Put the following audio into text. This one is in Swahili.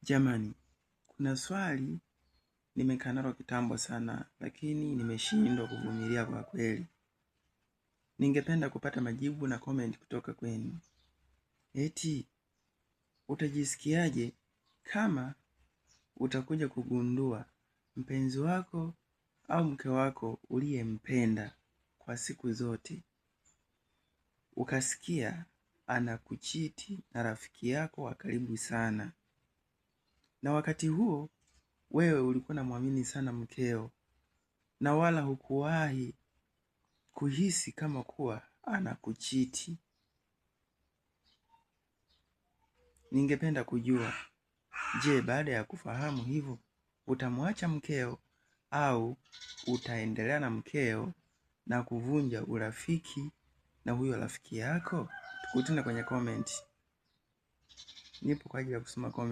Jamani, kuna swali nimekaa nalo kitambo sana, lakini nimeshindwa kuvumilia kwa kweli. Ningependa kupata majibu na comment kutoka kwenu. Eti, utajisikiaje kama utakuja kugundua mpenzi wako au mke wako uliyempenda kwa siku zote, ukasikia anakuchiti na rafiki yako wa karibu sana, na wakati huo wewe ulikuwa unamwamini sana mkeo na wala hukuwahi kuhisi kama kuwa anakuchiti? Ningependa kujua, je, baada ya kufahamu hivyo utamwacha mkeo au utaendelea na mkeo na kuvunja urafiki na huyo rafiki yako? Tukutane kwenye comment. Nipo kwa ajili ya kusoma comment.